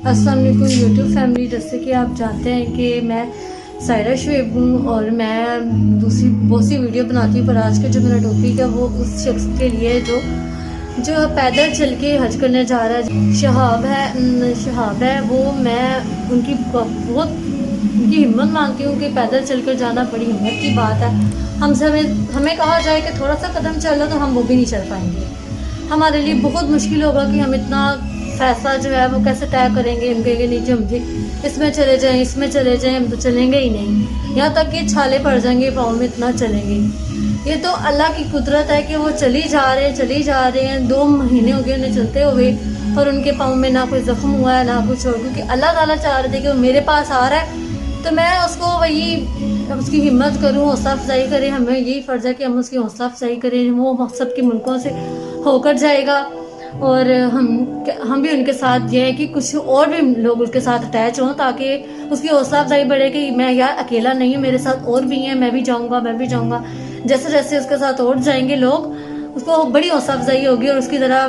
السلام علیکم YouTube family. جیسے کہ آپ جانتے ہیں کہ میں سائرہ شعیب ہوں اور میں دوسری بہت سی ویڈیو بناتی ہوں، پر آج کا جو میرا ٹاپک ہے وہ اس شخص کے لیے جو پیدل چل کے حج کرنے جا رہا ہے. شہاب ہے وہ، میں ان کی بہت ان کی ہمت مانتی ہوں کہ پیدل چل کر جانا بڑی ہمت کی بات ہے. ہمیں کہا جائے کہ تھوڑا سا قدم چلو تو ہم وہ بھی نہیں چل پائیں گے. ہمارے لیے بہت مشکل ہوگا کہ ہم اتنا فیصلہ جو ہے وہ کیسے طے کریں گے. ہم کہیں گے نہیں جی ہم اس میں چلے جائیں، اس میں چلے جائیں، ہم تو چلیں گے ہی نہیں. یہاں تک کہ چھالے پڑ جائیں گے پاؤں میں، اتنا چلیں گے. یہ تو اللہ کی قدرت ہے کہ وہ چلی جا رہے ہیں. 2 مہینے ہو گئے انہیں چلتے ہوئے اور ان کے پاؤں میں نہ کوئی زخم ہوا ہے نہ کچھ اور، کیونکہ اللہ تعالیٰ چاہ رہے تھے کہ وہ میرے پاس آ رہا ہے تو میں اس کو اس کی ہمت کروں، حوصلہ افزائی کریں. ہمیں یہی فرض ہے کہ ہم اس کی حوصلہ افزائی کریں. وہ مقصد کے ملکوں سے ہو کر جائے گا اور ہم بھی ان کے ساتھ یہ ہے کہ کچھ اور بھی لوگ اس کے ساتھ اٹیچ ہوں تاکہ اس کی حوصلہ افزائی بڑھے کہ میں یار اکیلا نہیں ہوں، میرے ساتھ اور بھی ہیں، میں بھی جاؤں گا. جیسے جیسے اس کے ساتھ اور جائیں گے لوگ، اس کو بڑی حوصلہ افزائی ہوگی اور اس کی ذرا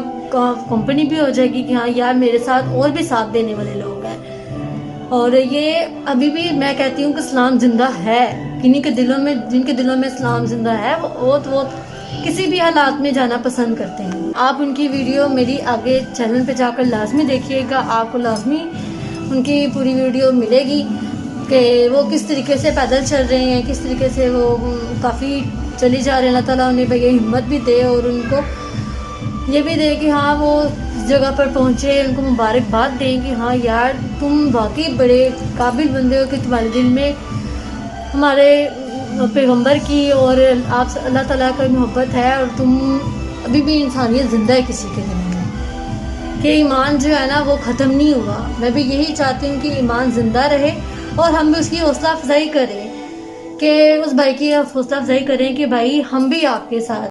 کمپنی بھی ہو جائے گی کہ ہاں یار میرے ساتھ اور بھی ساتھ دینے والے لوگ ہیں. اور یہ ابھی بھی میں کہتی ہوں کہ اسلام زندہ ہے. جن کے دلوں میں اسلام زندہ ہے وہ کسی بھی حالات میں جانا پسند کرتے ہیں. آپ ان کی ویڈیو میری آگے چینل پہ جا کر لازمی دیکھیے گا. آپ کو لازمی ان کی پوری ویڈیو ملے گی کہ وہ کس طریقے سے پیدل چل رہے ہیں، کس طریقے سے وہ کافی چلی جا رہے ہیں. اللہ تعالیٰ انہیں یہ ہمت بھی دے اور ان کو یہ بھی دے کہ ہاں وہ اس جگہ پر پہنچے. ان کو مبارکباد دیں کہ ہاں یار تم واقعی بڑے قابل بندے ہو کہ تمہارے دل میں ہمارے پیغمبر کی اور آپ سے اللہ تعالیٰ کا محبت ہے اور تم ابھی بھی انسانیت زندہ ہے کسی کے دل میں، کہ ایمان جو ہے نا وہ ختم نہیں ہوا. میں بھی یہی چاہتی ہوں کہ ایمان زندہ رہے اور ہم بھی اس کی حوصلہ افزائی کریں، کہ اس بھائی کی حوصلہ افزائی کریں کہ بھائی ہم بھی آپ کے ساتھ